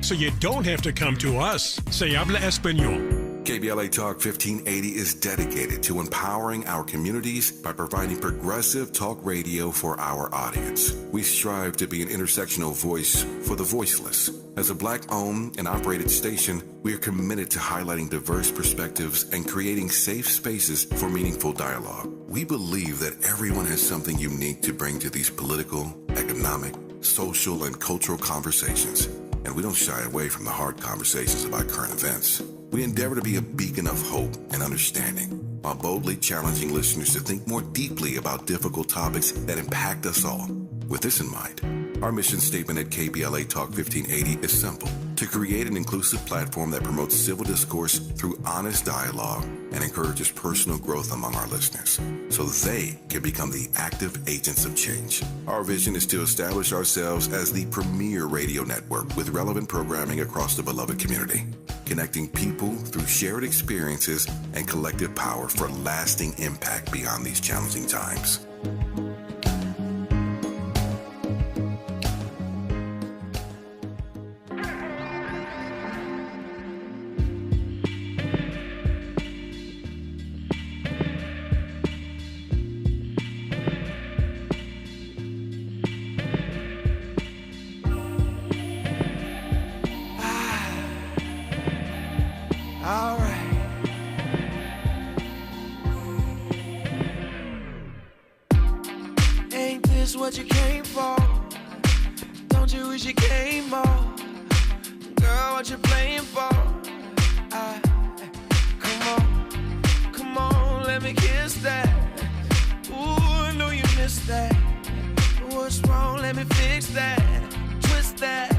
so you don't have to come to us. Se habla español. KBLA Talk 1580 is dedicated to empowering our communities by providing progressive talk radio for our audience. We strive to be an intersectional voice for the voiceless. As a Black-owned and operated station, we are committed to highlighting diverse perspectives and creating safe spaces for meaningful dialogue. We believe that everyone has something unique to bring to these political, economic, social, and cultural conversations, and we don't shy away from the hard conversations about current events. We endeavor to be a beacon of hope and understanding, while boldly challenging listeners to think more deeply about difficult topics that impact us all. With this in mind, our mission statement at KBLA Talk 1580 is simple: to create an inclusive platform that promotes civil discourse through honest dialogue and encourages personal growth among our listeners, so they can become the active agents of change. Our vision is to establish ourselves as the premier radio network with relevant programming across the beloved community, connecting people through shared experiences and collective power for lasting impact beyond these challenging times. What you came for? Don't you wish you came more? Girl, what you playing for? Come on, let me kiss that. Ooh, I know you missed that. What's wrong? Let me fix that. Twist that,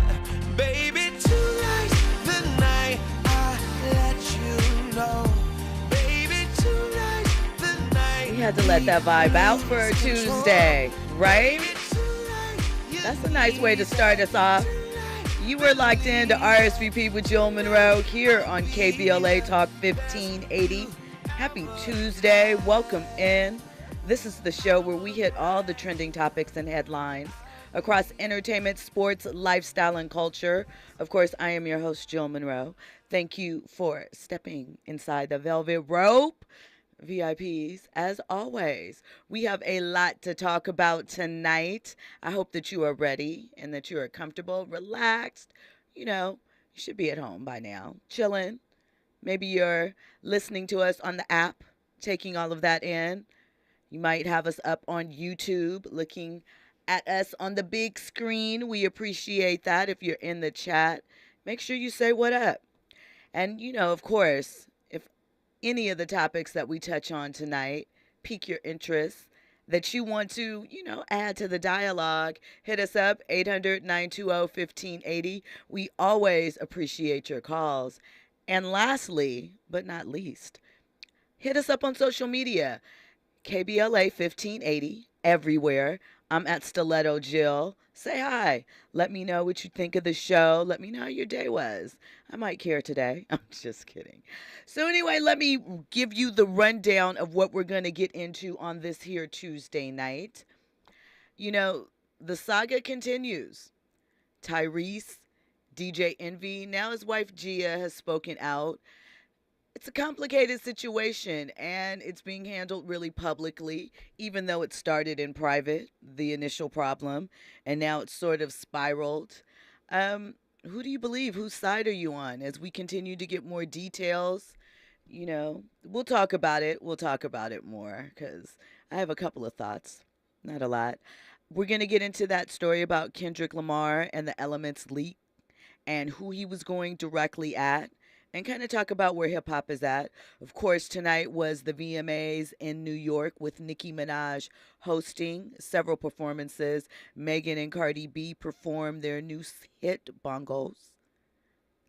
baby. Tonight's the night I let you know. Baby, tonight's the night. We had to let that vibe out for a Tuesday. Right? That's a nice way to start us off. You were locked in to RSVP with Jill Munroe here on KBLA Talk 1580. Happy Tuesday. Welcome in. This is the show where we hit all the trending topics and headlines across entertainment, sports, lifestyle, and culture. Of course, I am your host, Jill Munroe. Thank you for stepping inside the velvet rope. VIPs, as always, we have a lot to talk about tonight. I hope that you are ready and that you are comfortable, relaxed. You know, you should be at home by now, chilling. Maybe you're listening to us on the app, taking all of that in. You might have us up on YouTube, looking at us on the big screen. We appreciate that. If you're in the chat, make sure you say what up. And, you know, of course, any of the topics that we touch on tonight pique your interest, that you want to, add to the dialogue, hit us up, 800-920-1580. We always appreciate your calls. And lastly, but not least, hit us up on social media, KBLA 1580, everywhere. I'm at Stiletto Jill. Say hi. Let me know what you think of the show. Let me know how your day was. I might care today. I'm just kidding. So anyway, let me give you the rundown of what we're going to get into on this here Tuesday night. You know, the saga continues. Tyrese, DJ Envy, now his wife Gia has spoken out. It's a complicated situation, and it's being handled really publicly, even though it started in private, the initial problem, and now it's sort of spiraled. Who do you believe? Whose side are you on? As we continue to get more details, we'll talk about it. We'll talk about it more, because I have a couple of thoughts, not a lot. We're going to get into that story about Kendrick Lamar and the Elements leak and who he was going directly at, and kind of talk about where hip-hop is at. Of course, tonight was the VMAs in New York with Nicki Minaj hosting several performances. Megan and Cardi B performed their new hit, Bongos.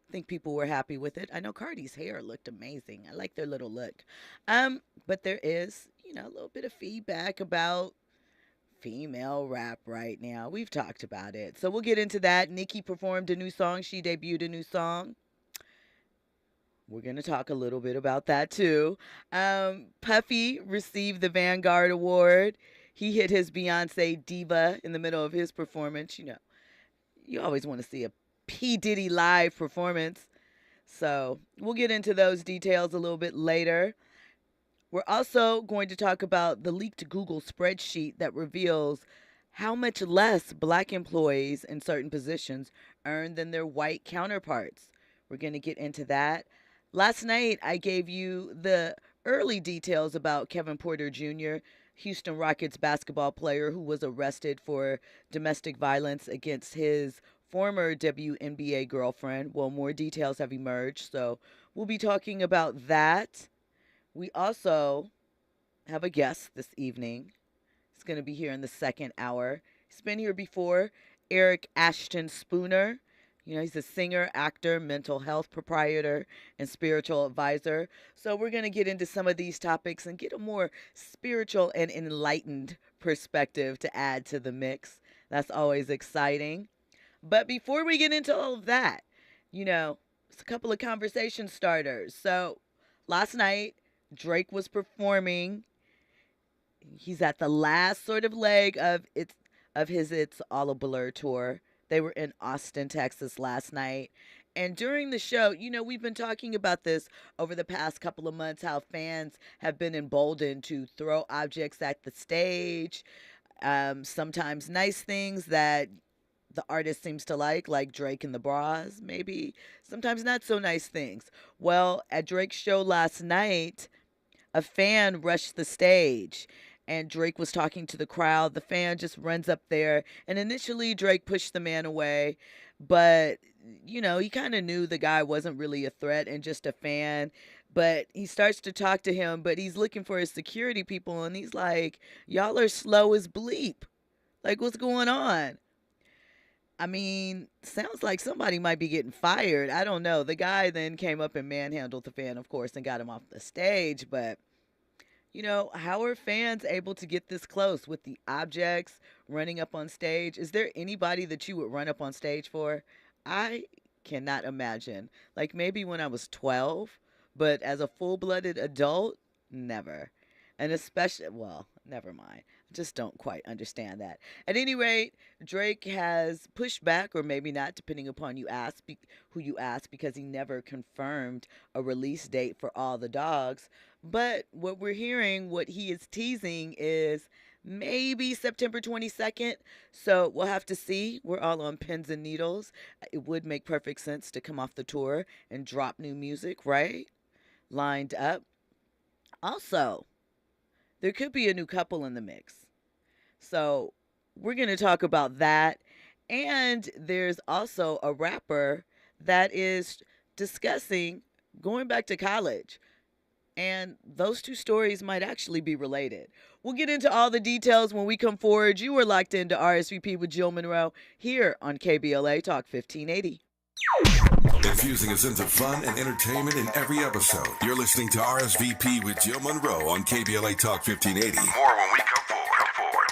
I think people were happy with it. I know Cardi's hair looked amazing. I like their little look. But there is, a little bit of feedback about female rap right now. We've talked about it. So we'll get into that. Nicki performed a new song. She debuted a new song. We're going to talk a little bit about that, too. Puffy received the Vanguard Award. He hit his Beyonce Diva in the middle of his performance. You always want to see a P. Diddy live performance. So we'll get into those details a little bit later. We're also going to talk about the leaked Google spreadsheet that reveals how much less Black employees in certain positions earn than their white counterparts. We're going to get into that. Last night, I gave you the early details about Kevin Porter Jr., Houston Rockets basketball player who was arrested for domestic violence against his former WNBA girlfriend. Well, more details have emerged, so we'll be talking about that. We also have a guest this evening. He's going to be here in the second hour. He's been here before, Eric Ashton Spooner. You know, he's a singer, actor, mental health proprietor, and spiritual advisor. So we're going to get into some of these topics and get a more spiritual and enlightened perspective to add to the mix. That's always exciting. But before we get into all of that, you know, it's a couple of conversation starters. So last night, Drake was performing. He's at the last sort of leg of his It's All a Blur tour. They were in Austin, Texas last night. And during the show, you know, we've been talking about this over the past couple of months, how fans have been emboldened to throw objects at the stage, sometimes nice things that the artist seems to like Drake and the Bras, maybe. Sometimes not so nice things. Well, at Drake's show last night, a fan rushed the stage. And Drake was talking to the crowd. The fan just runs up there. And initially, Drake pushed the man away. But, you know, he kind of knew the guy wasn't really a threat and just a fan. But he starts to talk to him. But he's looking for his security people. And he's like, y'all are slow as bleep. Like, what's going on? I mean, sounds like somebody might be getting fired. I don't know. The guy then came up and manhandled the fan, of course, and got him off the stage. But you know, how are fans able to get this close with the objects running up on stage? Is there anybody that you would run up on stage for? I cannot imagine. Like maybe when I was 12, but as a full-blooded adult, never. And especially, well, never mind. I just don't quite understand that. At any rate, Drake has pushed back, or maybe not, depending upon who you ask, because he never confirmed a release date for All the Dogs. But what we're hearing, what he is teasing is maybe September 22nd. So we'll have to see. We're all on pins and needles. It would make perfect sense to come off the tour and drop new music, right? Lined up. Also, there could be a new couple in the mix. So we're going to talk about that. And there's also a rapper that is discussing going back to college. And those two stories might actually be related. We'll get into all the details when we come forward. You are locked into RSVP with Jill Munroe here on KBLA Talk 1580. Infusing a sense of fun and entertainment in every episode. You're listening to RSVP with Jill Munroe on KBLA Talk 1580. More when we come forward.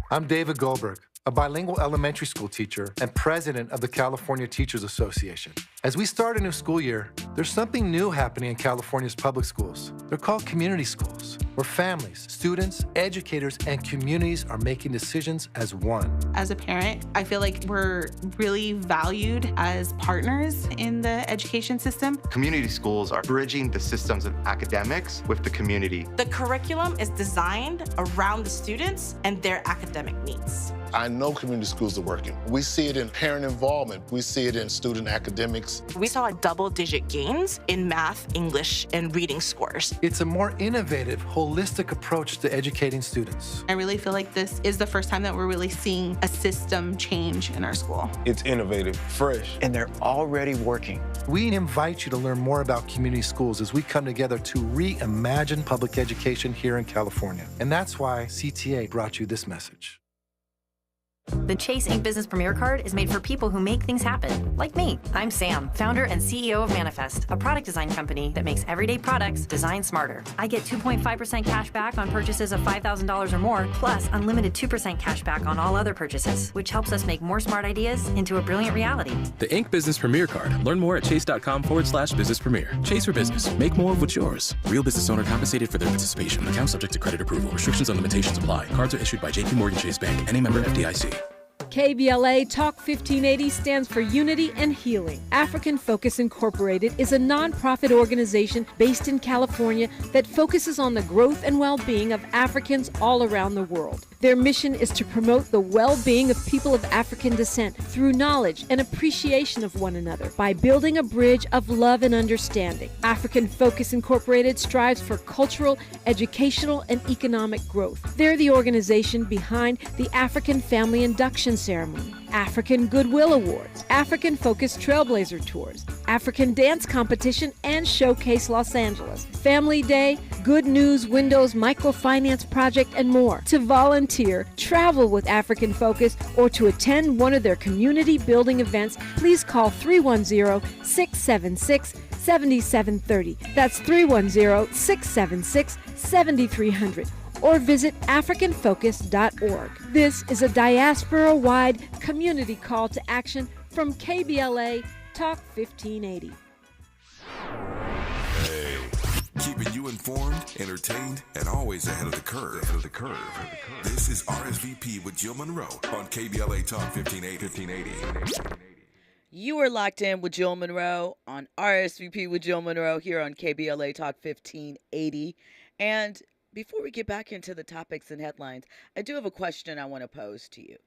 I'm David Goldberg, a bilingual elementary school teacher and president of the California Teachers Association. As we start a new school year, there's something new happening in California's public schools. They're called community schools, where families, students, educators, and communities are making decisions as one. As a parent, I feel like we're really valued as partners in the education system. Community schools are bridging the systems of academics with the community. The curriculum is designed around the students and their academic needs. I know community schools are working. We see it in parent involvement. We see it in student academics. We saw double-digit gains in math, English, and reading scores. It's a more innovative, holistic approach to educating students. I really feel like this is the first time that we're really seeing a system change in our school. It's innovative, fresh, and they're already working. We invite you to learn more about community schools as we come together to reimagine public education here in California. And that's why CTA brought you this message. The Chase Ink Business Premier Card is made for people who make things happen, like me. I'm Sam, founder and CEO of Manifest, a product design company that makes everyday products designed smarter. I get 2.5% cash back on purchases of $5,000 or more, plus unlimited 2% cash back on all other purchases, which helps us make more smart ideas into a brilliant reality. The Ink Business Premier Card. Learn more at chase.com/business premier. Chase for business. Make more of what's yours. Real business owner compensated for their participation. Account subject to credit approval. Restrictions and limitations apply. Cards are issued by JPMorgan Chase Bank. Any member FDIC. KBLA Talk 1580 stands for Unity and Healing. African Focus Incorporated is a nonprofit organization based in California that focuses on the growth and well-being of Africans all around the world. Their mission is to promote the well-being of people of African descent through knowledge and appreciation of one another by building a bridge of love and understanding. African Focus Incorporated strives for cultural, educational, and economic growth. They're the organization behind the African Family Induction Ceremony, African Goodwill Awards, African Focus Trailblazer Tours, African Dance Competition, and Showcase Los Angeles, Family Day, Good News Windows Microfinance Project, and more. To volunteer, travel with African Focus, or to attend one of their community building events, please call 310-676-7730. That's 310-676-7300. Or visit AfricanFocus.org. This is a diaspora-wide community call to action from KBLA Talk 1580. Hey, keeping you informed, entertained, and always ahead of the curve. This is RSVP with Jill Munroe on KBLA Talk 1580. You are locked in with Jill Munroe on RSVP with Jill Munroe here on KBLA Talk 1580. And before we get back into the topics and headlines, I do have a question I want to pose to you.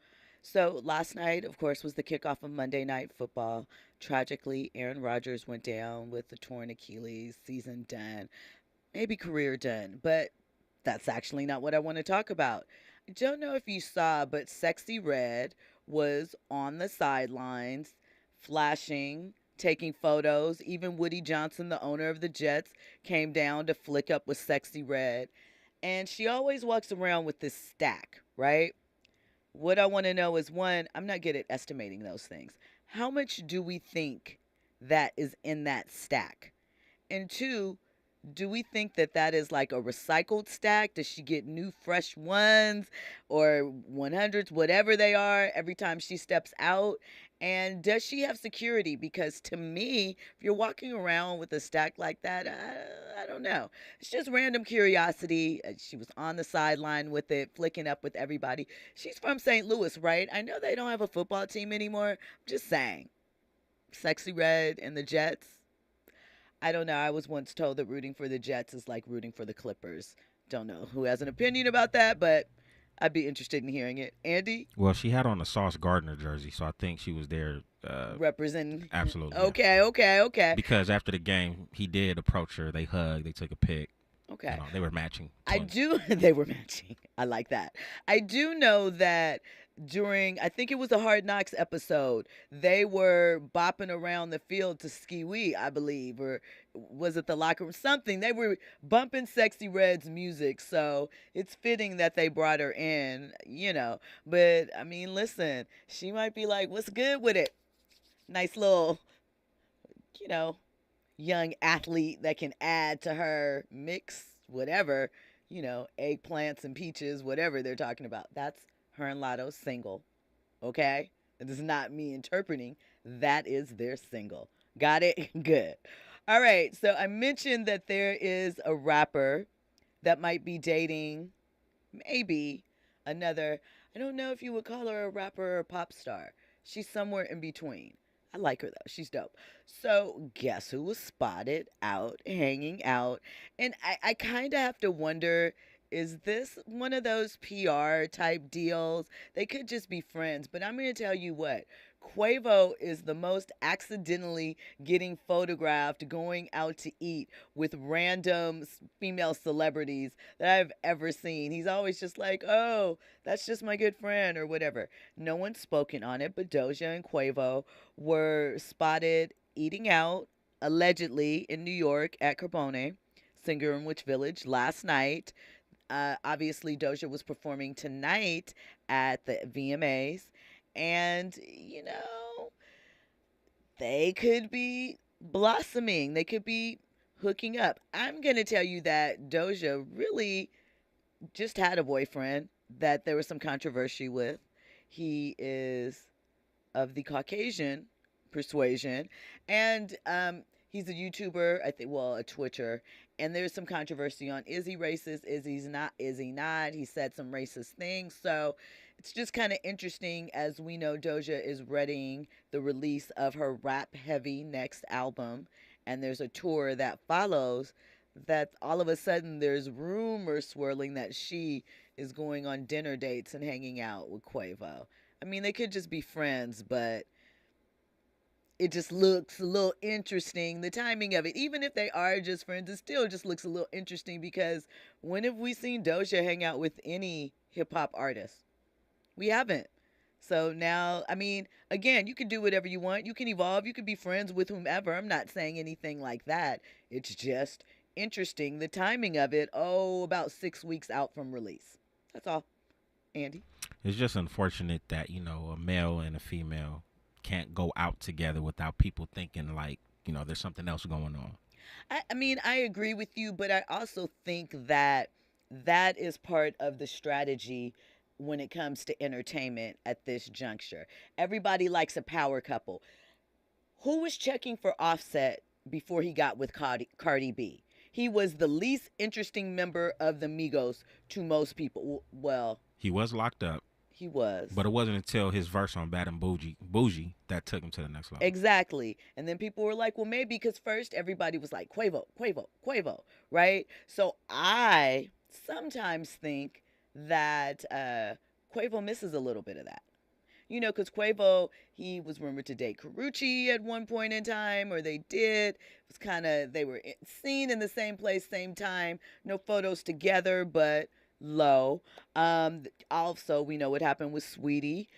So last night, of course, was the kickoff of Monday Night Football. Tragically, Aaron Rodgers went down with the torn Achilles, season done, maybe career done, but that's actually not what I want to talk about. I don't know if you saw, but Sexy Red was on the sidelines, flashing, taking photos. Even Woody Johnson, the owner of the Jets, came down to flick up with Sexy Red. And she always walks around with this stack, right? What I want to know is, one, I'm not good at estimating those things. How much do we think that is in that stack? And two, do we think that that is like a recycled stack? Does she get new fresh ones or 100s, whatever they are, every time she steps out? And does she have security? Because to me, if you're walking around with a stack like that, I don't know. It's just random curiosity. She was on the sideline with it, flicking up with everybody. She's from St. Louis, right? I know they don't have a football team anymore. I'm just saying. Sexy Red and the Jets. I don't know. I was once told that rooting for the Jets is like rooting for the Clippers. Don't know who has an opinion about that, but I'd be interested in hearing it. Andy? Well, she had on a Sauce Gardner jersey, so I think she was there. Representing. Absolutely. Okay. Because after the game, he did approach her. They hugged. They took a pic. Okay. They were matching. They were matching. I like that. I do know that during, I think it was a Hard Knocks episode, they were bopping around the field to Ski Wee, I believe, or was it the locker room? Something. They were bumping Sexy Red's music, so it's fitting that they brought her in, you know. But, I mean, listen, she might be like, what's good with it? Nice little, you know, young athlete that can add to her mix, whatever, you know, eggplants and peaches, whatever they're talking about. That's her and Lotto's single, okay? This is not me interpreting. That is their single. Got it? Good. All right, so I mentioned that there is a rapper that might be dating maybe another, I don't know if you would call her a rapper or a pop star. She's somewhere in between. I like her, though. She's dope. So guess who was spotted out, hanging out? And I kind of have to wonder, is this one of those PR type deals? They could just be friends, but I'm going to tell you what. Quavo is the most accidentally getting photographed going out to eat with random female celebrities that I've ever seen. He's always just like, oh, that's just my good friend or whatever. No one's spoken on it, but Doja and Quavo were spotted eating out, allegedly, in New York at Carbone, Singer in Witch Village, last night. Obviously, Doja was performing tonight at the VMAs. And, you know, they could be blossoming. They could be hooking up. I'm going to tell you that Doja really just had a boyfriend that there was some controversy with. He is of the Caucasian persuasion. And he's a YouTuber, I think, well, a Twitcher. And there's some controversy on, is he racist? Is he not? He said some racist things. So it's just kind of interesting, as we know Doja is readying the release of her rap-heavy next album, and there's a tour that follows, that all of a sudden there's rumors swirling that she is going on dinner dates and hanging out with Quavo. I mean, they could just be friends, but it just looks a little interesting, the timing of it. Even if they are just friends, it still just looks a little interesting, because when have we seen Doja hang out with any hip-hop artist? We haven't. So now, I mean, again, you can do whatever you want. You can evolve. You can be friends with whomever. I'm not saying anything like that. It's just interesting, the timing of it. Oh, about 6 weeks out from release. That's all. Andy? It's just unfortunate that, you know, a male and a female can't go out together without people thinking like, you know, there's something else going on. I mean, I agree with you, but I also think that that is part of the strategy when it comes to entertainment at this juncture. Everybody likes a power couple. Who was checking for Offset before he got with Cardi B? He was the least interesting member of the Migos to most people. Well, he was locked up. He was. But it wasn't until his verse on Bad and Bougie that took him to the next level. Exactly. And then people were like, well, maybe because first everybody was like, Quavo, Quavo, Quavo, right? So I sometimes think that Quavo misses a little bit of that. You know, because Quavo, he was rumored to date Karrueche at one point in time, or they did. It was kind of, they were seen in the same place, same time. No photos together, but low. Also, we know what happened with Sweetie.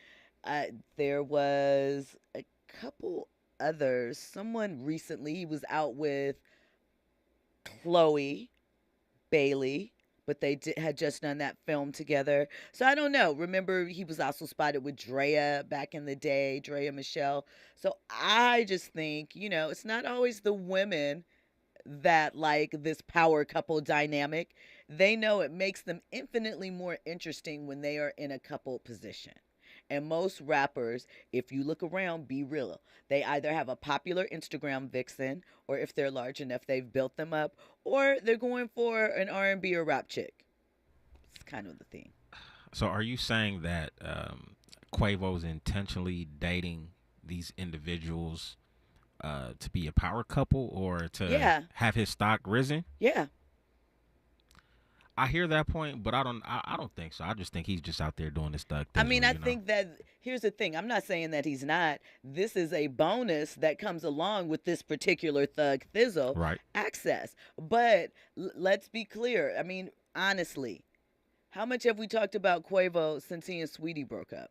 There was a couple others. Someone recently, he was out with Chloe Bailey, but they had just done that film together. So I don't know. Remember, he was also spotted with Drea back in the day, Drea Michelle. So I just think, you know, it's not always the women that like this power couple dynamic. They know it makes them infinitely more interesting when they are in a couple position. And most rappers, if you look around, be real, they either have a popular Instagram vixen, or if they're large enough, they've built them up, or they're going for an R&B or rap chick. It's kind of the thing. So are you saying that Quavo's intentionally dating these individuals to be a power couple, or to have his stock risen? Yeah. I hear that point, but I don't think so. I just think he's just out there doing this thug thing. I mean, I think that, here's the thing. I'm not saying that he's not. This is a bonus that comes along with this particular thug thizzle access. But let's be clear. I mean, honestly, how much have we talked about Quavo since he and Sweetie broke up?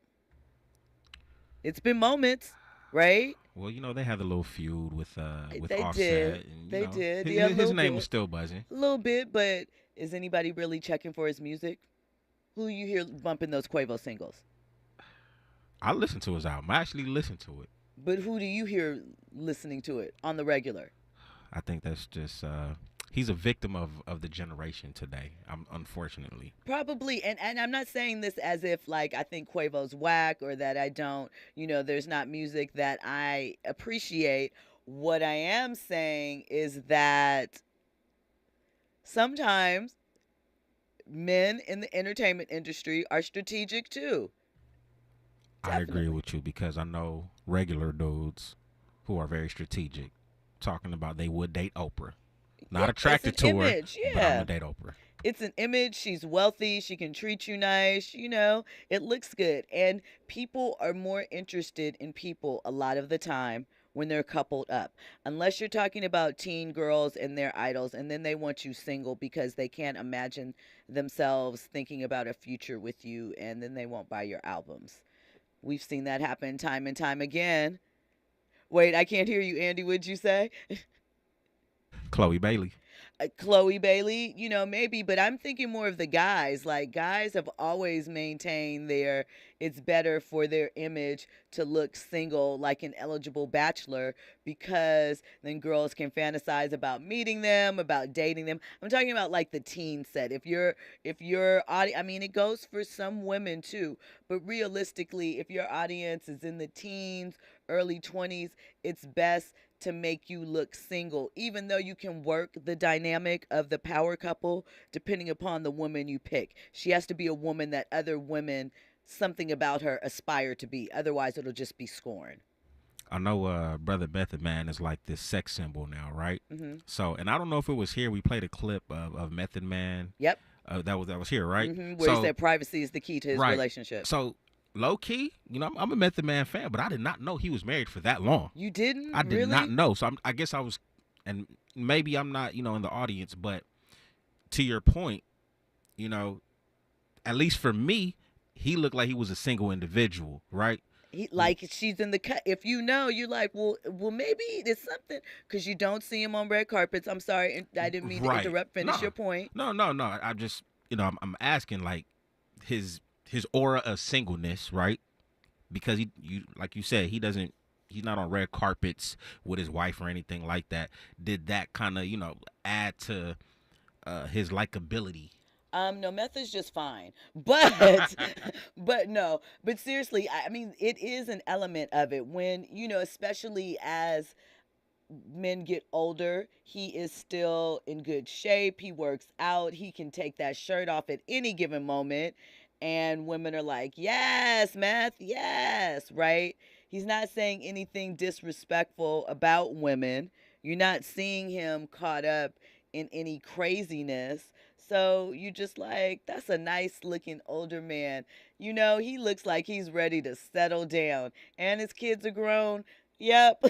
It's been moments, right? Well, you know, they had a little feud with they Offset. Did. And, they know, did. His name was still buzzing. A little bit, but is anybody really checking for his music? Who you hear bumping those Quavo singles? I listened to his album. I actually listened to it. But who do you hear listening to it on the regular? I think that's just he's a victim of the generation today. Unfortunately. Probably, and I'm not saying this as if like I think Quavo's whack or that I don't, you know, there's not music that I appreciate. What I am saying is that sometimes men in the entertainment industry are strategic too. Definitely. I agree with you, because I know regular dudes who are very strategic, talking about they would date Oprah. Not attracted to her, but I'm gonna date Oprah. It's an image. She's wealthy. She can treat you nice. You know, it looks good. And people are more interested in people a lot of the time when they're coupled up. Unless you're talking about teen girls and their idols, and then they want you single because they can't imagine themselves thinking about a future with you, and then they won't buy your albums. We've seen that happen time and time again. Wait, I can't hear you, Andy. What'd you say? Chloe Bailey. Chloe Bailey, you know, maybe, but I'm thinking more of the guys. Like, guys have always maintained it's better for their image to look single, like an eligible bachelor, because then girls can fantasize about meeting them, about dating them. I'm talking about like the teen set. If your audience, I mean, it goes for some women too, but realistically, if your audience is in the teens, early 20s, it's best to make you look single, even though you can work the dynamic of the power couple depending upon the woman you pick. She has to be a woman that other women something about her aspire to be. Otherwise, it'll just be scorn. I know Brother Method Man is like this sex symbol now, right? Mm-hmm. So, and I don't know if it was here. We played a clip of Method Man. Yep. That was here, right? Mm-hmm. Where he said privacy is the key to his relationship. So, low key, I'm a Method Man fan, but I did not know he was married for that long. You didn't? I did not know. So I guess I was, and maybe I'm not, in the audience, but to your point, at least for me, he looked like he was a single individual, right? Like she's in the cut. If you're like, well, maybe it's something, because you don't see him on red carpets. I'm sorry, I didn't mean to interrupt. Finish your point. No. I just, I'm asking like his aura of singleness, right? Because like you said, he's not on red carpets with his wife or anything like that. Did that kind of, add to his likability? No, meth is just fine, but but seriously, I mean, it is an element of it when, especially as men get older, he is still in good shape. He works out. He can take that shirt off at any given moment. And women are like, yes, meth, yes, right? He's not saying anything disrespectful about women. You're not seeing him caught up in any craziness. So you just like, that's a nice looking older man. He looks like he's ready to settle down. And his kids are grown. Yep.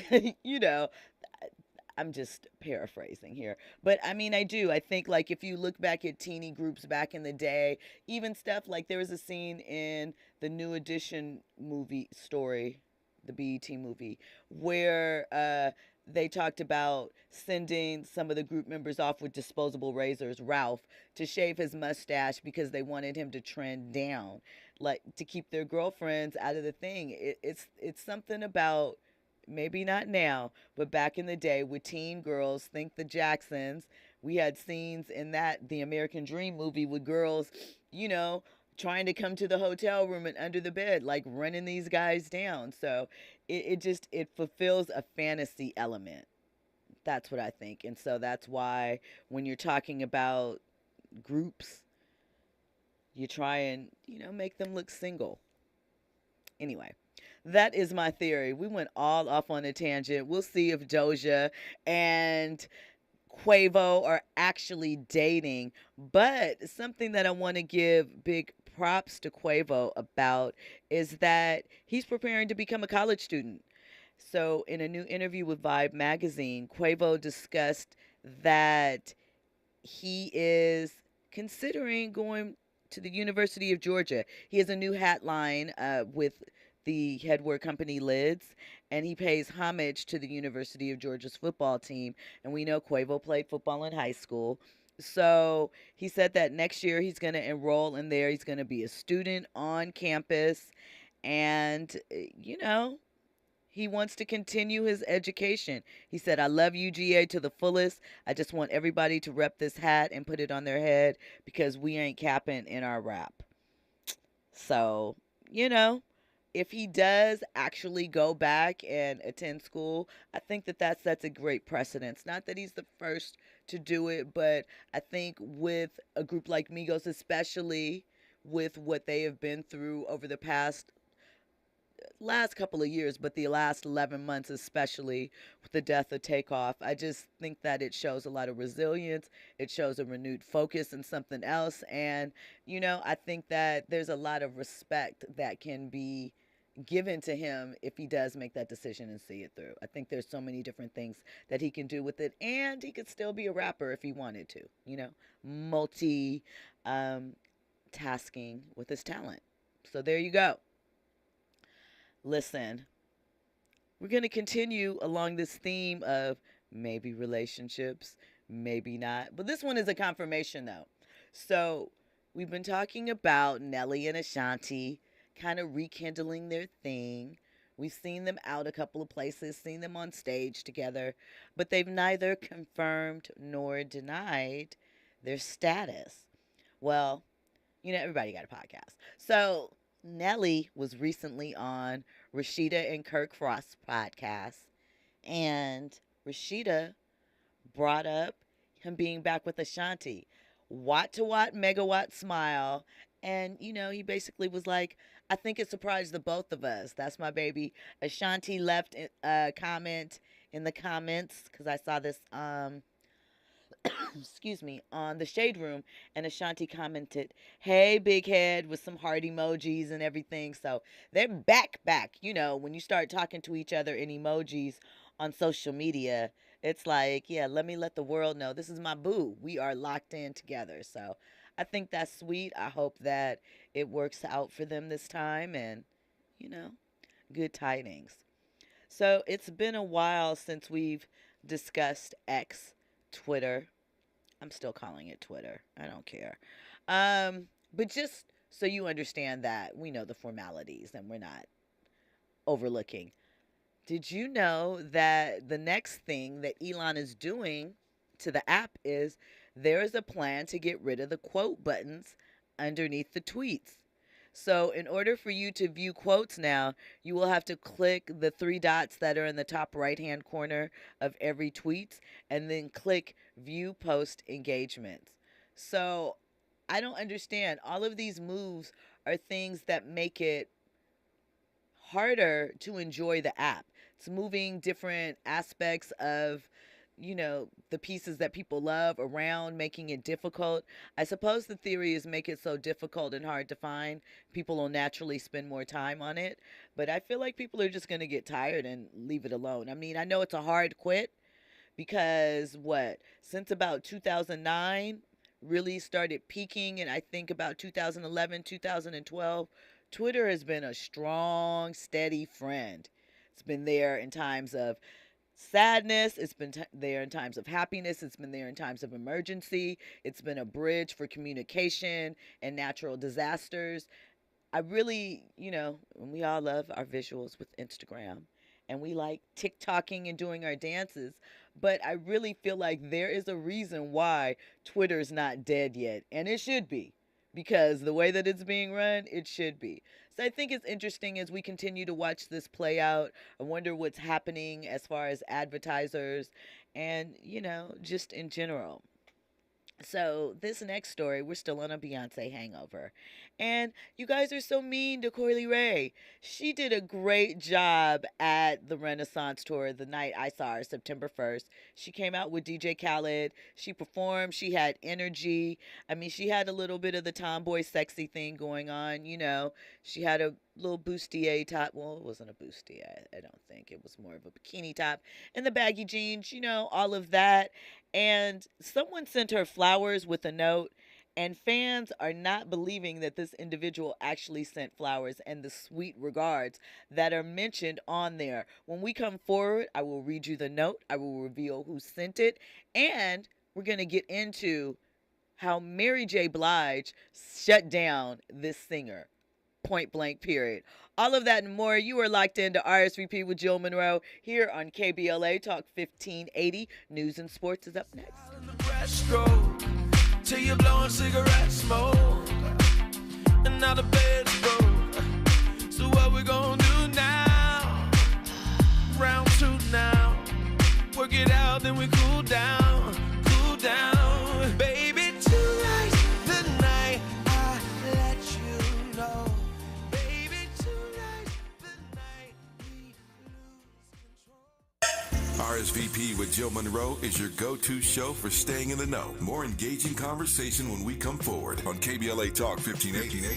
I'm just paraphrasing here. But I mean, I think like if you look back at teeny groups back in the day, even stuff like there was a scene in the New Edition movie story, the BET movie, where they talked about sending some of the group members off with disposable razors, Ralph, to shave his mustache because they wanted him to trend down, like to keep their girlfriends out of the thing. It's something about, maybe not now, but back in the day with teen girls, think the Jacksons. We had scenes in the American Dream movie with girls, trying to come to the hotel room and under the bed, like running these guys down. So it fulfills a fantasy element. That's what I think. And so that's why when you're talking about groups, you try and, make them look single. Anyway, that is my theory. We went all off on a tangent. We'll see if Doja and Quavo are actually dating. But something that I want to give big props to Quavo about is that he's preparing to become a college student. So in a new interview with Vibe magazine, Quavo discussed that he is considering going to the University of Georgia. He has a new hat line with the headwear company Lids, and he pays homage to the University of Georgia's football team. And we know Quavo played football in high school. So he said that next year he's going to enroll in there. He's going to be a student on campus. And, he wants to continue his education. He said, I love UGA to the fullest. I just want everybody to rep this hat and put it on their head because we ain't capping in our rap. So, if he does actually go back and attend school, I think that sets a great precedence. Not that he's the first to do it, but I think with a group like Migos, especially with what they have been through over the last couple of years, but the last 11 months, especially with the death of Takeoff, I just think that it shows a lot of resilience. It shows a renewed focus in something else. And, I think that there's a lot of respect that can be given to him if he does make that decision and see it through. I think there's so many different things that he can do with it, and he could still be a rapper if he wanted to, multi tasking with his talent. So there you go. Listen, we're going to continue along this theme of maybe relationships, maybe not. But this one is a confirmation, though. So we've been talking about Nelly and Ashanti kind of rekindling their thing. We've seen them out a couple of places, seen them on stage together, but they've neither confirmed nor denied their status. Well, everybody got a podcast. So Nelly was recently on Rashida and Kirk Frost's podcast, and Rashida brought up him being back with Ashanti. Watt to watt, megawatt smile. And, he basically was like, I think it surprised the both of us. That's my baby. Ashanti left a comment in the comments because I saw this, excuse me, on the Shade Room, and Ashanti commented, "Hey, big head," with some heart emojis and everything. So they're back. You know, when you start talking to each other in emojis on social media, it's like, yeah, let the world know this is my boo. We are locked in together. So I think that's sweet. I hope that it works out for them this time, and, you know, good tidings. So it's been a while since we've discussed X, Twitter. I'm still calling it Twitter. I don't care. But just so you understand that we know the formalities and we're not overlooking. Did you know that the next thing that Elon is doing to the app is there is a plan to get rid of the quote buttons underneath the tweets? So in order for you to view quotes now, you will have to click the 3 dots that are in the top right-hand corner of every tweet and then click View Post Engagements. So I don't understand. All of these moves are things that make it harder to enjoy the app. It's moving different aspects of, you know, the pieces that people love around, making it difficult. I suppose the theory is make it so difficult and hard to find, people will naturally spend more time on it. But I feel like people are just going to get tired and leave it alone. I mean, I know it's a hard quit because since about 2009 really started peaking, and I think about 2011, 2012, Twitter has been a strong, steady friend. It's been there in times of sadness. It's been there in times of happiness. It's been there in times of emergency. It's been a bridge for communication and natural disasters. I really, you know, we all love our visuals with Instagram, and we like TikToking and doing our dances. But I really feel like there is a reason why Twitter's not dead yet, and it should be. Because the way that it's being run, it should be. So I think it's interesting as we continue to watch this play out. I wonder what's happening as far as advertisers and, you know, just in general. So this next story, we're still on a Beyonce hangover. And you guys are so mean to Coily Ray. She did a great job at the Renaissance tour the night I saw her, September 1st. She came out with DJ Khaled. She performed. She had energy. I mean, she had a little bit of the tomboy sexy thing going on, you know. She had a little bustier top. Well, it wasn't a bustier, I don't think. It was more of a bikini top. And the baggy jeans, you know, all of that. And someone sent her flowers with a note, and fans are not believing that this individual actually sent flowers and the sweet regards that are mentioned on there. When we come forward, I will read you the note. I will reveal who sent it, and we're going to get into how Mary J. Blige shut down this singer. Point blank, period. All of that and more. You are locked into RSVP with Jill Munroe here on KBLA Talk 1580. News and sports is up next. Till you're blowing cigarette smoke, and now the bed's broke. So what we gonna do now? Round 2 now. Work it out, then we cool down, baby. Tonight's the night I let you know. RSVP with Jill Munroe is your go-to show for staying in the know. More engaging conversation when we come forward on KBLA Talk 1580.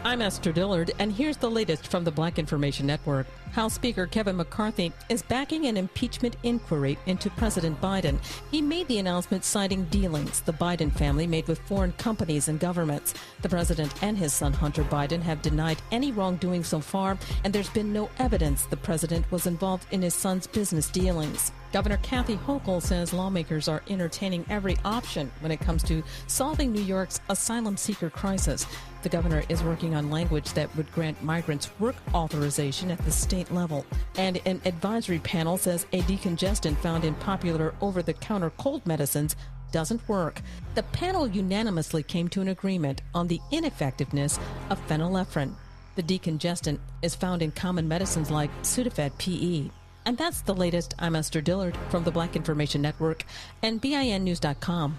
I'm Esther Dillard, and here's the latest from the Black Information Network. House Speaker Kevin McCarthy is backing an impeachment inquiry into President Biden. He made the announcement citing dealings the Biden family made with foreign companies and governments. The president and his son Hunter Biden have denied any wrongdoing so far, and there's been no evidence the president was involved in his son's business dealings. Governor Kathy Hochul says lawmakers are entertaining every option when it comes to solving New York's asylum seeker crisis. The governor is working on language that would grant migrants work authorization at the state level. And an advisory panel says a decongestant found in popular over-the-counter cold medicines doesn't work. The panel unanimously came to an agreement on the ineffectiveness of phenylephrine. The decongestant is found in common medicines like Sudafed PE. And that's the latest. I'm Esther Dillard from the Black Information Network and BINnews.com.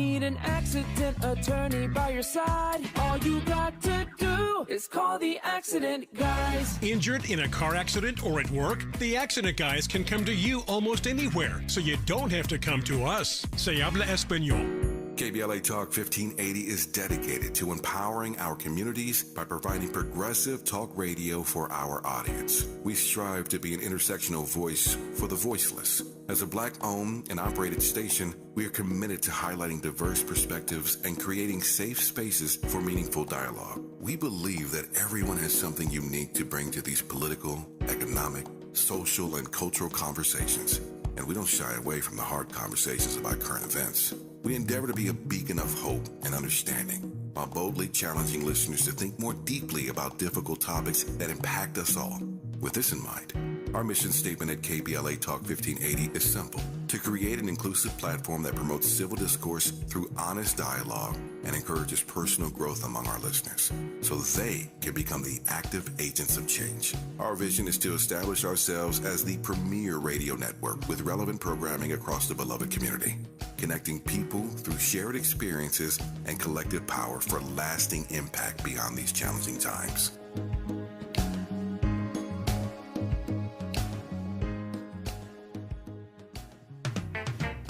Need an accident attorney by your side? All you got to do is call the Accident Guys. Injured in a car accident or at work? The Accident Guys can come to you almost anywhere, so you don't have to come to us. Se habla español. KBLA Talk 1580 is dedicated to empowering our communities by providing progressive talk radio for our audience. We strive to be an intersectional voice for the voiceless. As a Black-owned and operated station, we are committed to highlighting diverse perspectives and creating safe spaces for meaningful dialogue. We believe that everyone has something unique to bring to these political, economic, social, and cultural conversations, and we don't shy away from the hard conversations about current events. We endeavor to be a beacon of hope and understanding, while boldly challenging listeners to think more deeply about difficult topics that impact us all. With this in mind, our mission statement at KBLA Talk 1580 is simple: to create an inclusive platform that promotes civil discourse through honest dialogue and encourages personal growth among our listeners, so they can become the active agents of change. Our vision is to establish ourselves as the premier radio network with relevant programming across the beloved community, connecting people through shared experiences and collective power for lasting impact beyond these challenging times.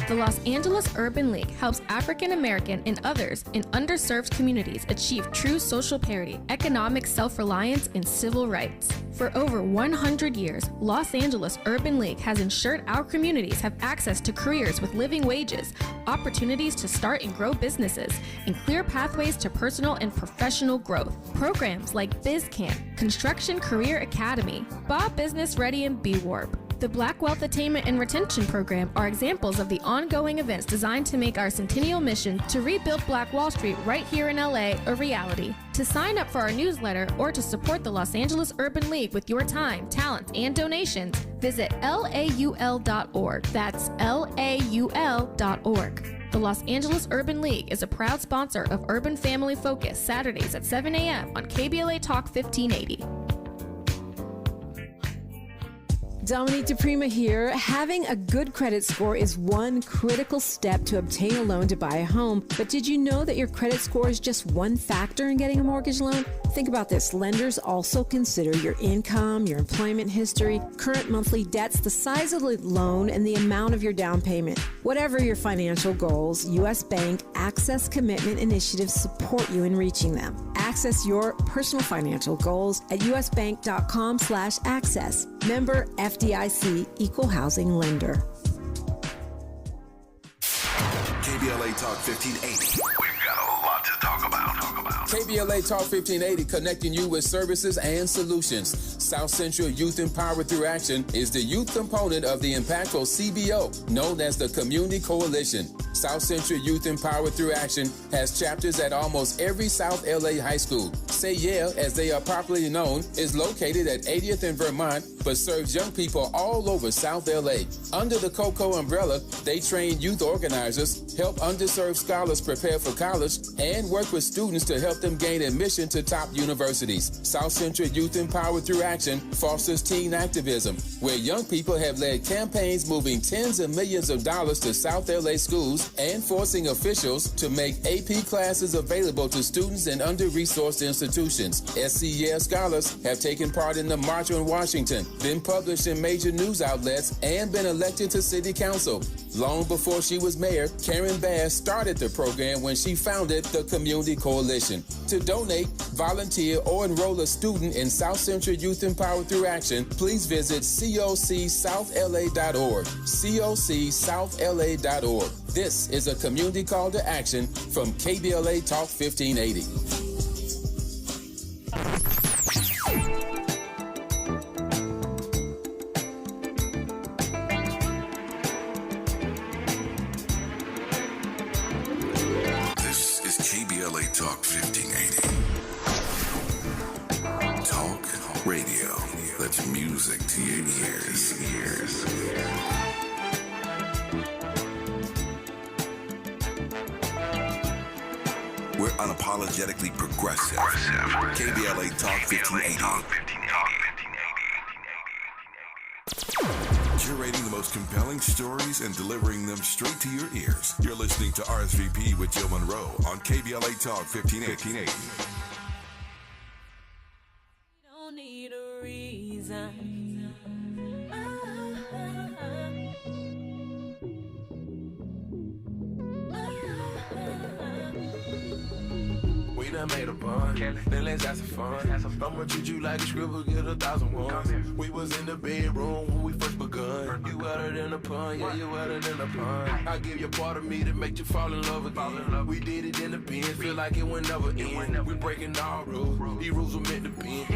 The Los Angeles Urban League helps African American and others in underserved communities achieve true social parity, economic self-reliance, and civil rights. For over 100 years, Los Angeles Urban League has ensured our communities have access to careers with living wages, opportunities to start and grow businesses, and clear pathways to personal and professional growth. Programs like BizCamp, Construction Career Academy, Bob Business Ready, and B-Warp. The Black Wealth Attainment and Retention Program are examples of the ongoing events designed to make our centennial mission to rebuild Black Wall Street right here in LA a reality. To sign up for our newsletter or to support the Los Angeles Urban League with your time, talent, and donations, visit laul.org. That's laul.org. The Los Angeles Urban League is a proud sponsor of Urban Family Focus, Saturdays at 7 a.m. on KBLA Talk 1580. Dominique DePrima here. Having a good credit score is one critical step to obtain a loan to buy a home. But did you know that your credit score is just one factor in getting a mortgage loan? Think about this. Lenders also consider your income, your employment history, current monthly debts, the size of the loan, and the amount of your down payment. Whatever your financial goals, U.S. Bank Access Commitment Initiatives support you in reaching them. Access your personal financial goals at usbank.com/access. Member FDIC, Equal Housing Lender. KBLA Talk 1580. We've got a lot to talk about. KBLA Talk 1580, connecting you with services and solutions. South Central Youth Empowered Through Action is the youth component of the impactful CBO, known as the Community Coalition. South Central Youth Empowered Through Action has chapters at almost every South LA high school. Say Yeah, as they are popularly known, is located at 80th and Vermont, but serves young people all over South LA. Under the COCO umbrella, they train youth organizers, help underserved scholars prepare for college, and work with students to help them gain admission to top universities. South Central Youth Empowered Through Action fosters teen activism, where young people have led campaigns moving tens of millions of dollars to South LA schools and forcing officials to make AP classes available to students in under-resourced institutions. SCES scholars have taken part in the March on Washington, been published in major news outlets, and been elected to city council. Long before she was mayor, Karen Bass started the program when she founded the Community Coalition. To donate, volunteer, or enroll a student in South Central Youth Empowered Through Action, please visit cocsouthla.org. cocsouthla.org. This is a community call to action from KBLA Talk 1580. This is KBLA Talk 1580. Talk radio. That's music to your ears. We're unapologetically progressive. KBLA Talk 1580. curating the most compelling stories and delivering them straight to your ears. You're listening to RSVP with Jill Munroe on KBLA Talk 1580. Don't need a reason. We done made a bond, then let's have some fun. I'ma treat you like a scribble, get 1,001. We was in the bedroom when we first begun. You wetter than a pun, yeah, you wetter than a pun. I give you part of me to make you fall in love again. We did it in the pen, feel like it would never end. We breaking all rules, these rules were meant to bend.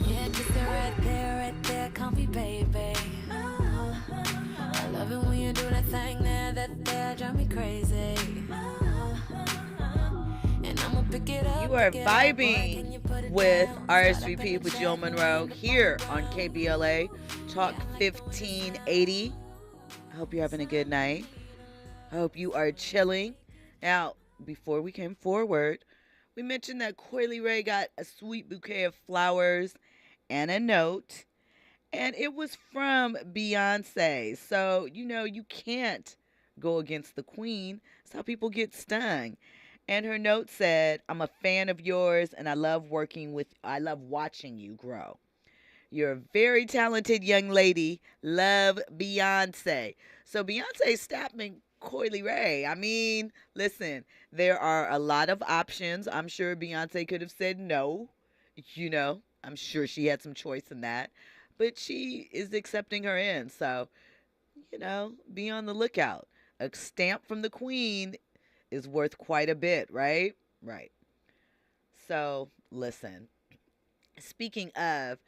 Yeah, just right there, comfy baby. I love it when you do that thing there, drive me crazy. You are vibing with RSVP with Jill Munroe here on KBLA Talk 1580. I hope you're having a good night. I hope you are chilling. Now, before we came forward, we mentioned that Coily Ray got a sweet bouquet of flowers and a note, and it was from Beyonce. So, you can't go against the queen. That's how people get stung. And her note said, I'm a fan of yours and I love watching you grow. You're a very talented young lady. Love, Beyonce. So Beyonce stopping Coily Ray. I mean, listen, there are a lot of options. I'm sure Beyonce could have said no. I'm sure she had some choice in that. But she is accepting her in. So, be on the lookout. A stamp from the queen is worth quite a bit, right? Right. So, listen. Speaking of,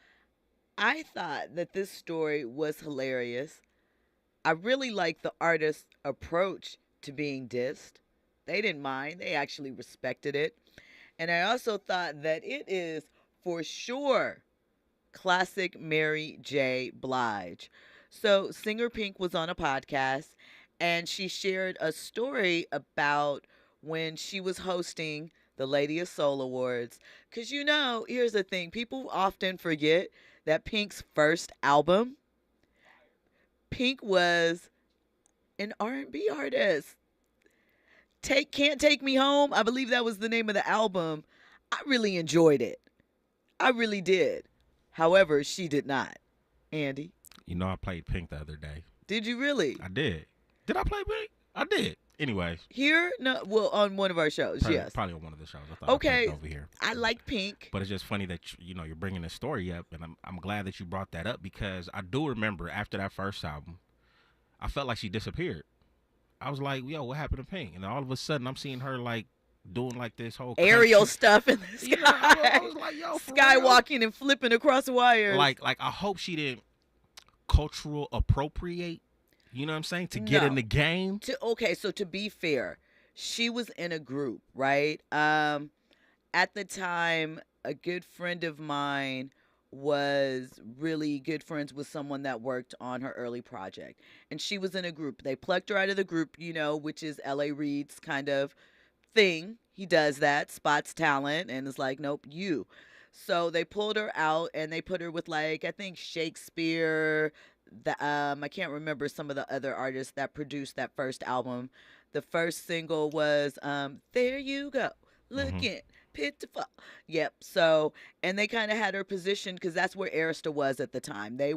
I thought that this story was hilarious. I really like the artist's approach to being dissed. They didn't mind. They actually respected it. And I also thought that it is, for sure, classic Mary J. Blige. So, singer Pink was on a podcast, and she shared a story about when she was hosting the Lady of Soul Awards. Because, here's the thing. People often forget that Pink's first album, Pink was an R&B artist. Can't Take Me Home, I believe that was the name of the album. I really enjoyed it. I really did. However, she did not. Andy? I played Pink the other day. Did you really? I did. Did I play Pink? I did. Anyways. Here? No, well, on one of our shows, yes. Probably on one of the shows. I thought okay. I played over here. I like Pink. But it's just funny that, you're bringing this story up, and I'm glad that you brought that up because I do remember after that first album, I felt like she disappeared. I was like, yo, what happened to Pink? And all of a sudden, I'm seeing her, doing, this whole aerial stuff in the sky. I was like, yo, skywalking and flipping across wires. I hope she didn't cultural appropriate. You know what I'm saying? To get in the game. So to be fair, she was in a group, right? At the time, a good friend of mine was really good friends with someone that worked on her early project. And she was in a group. They plucked her out of the group, which is L.A. Reid's kind of thing. He does that, spots talent, and is like, nope, you. So they pulled her out and they put her with I think Shakespeare. I can't remember some of the other artists that produced that first album. The first single was There You Go, Looking Pitiful. Yep. So, and they kind of had her positioned because that's where Arista was at the time. They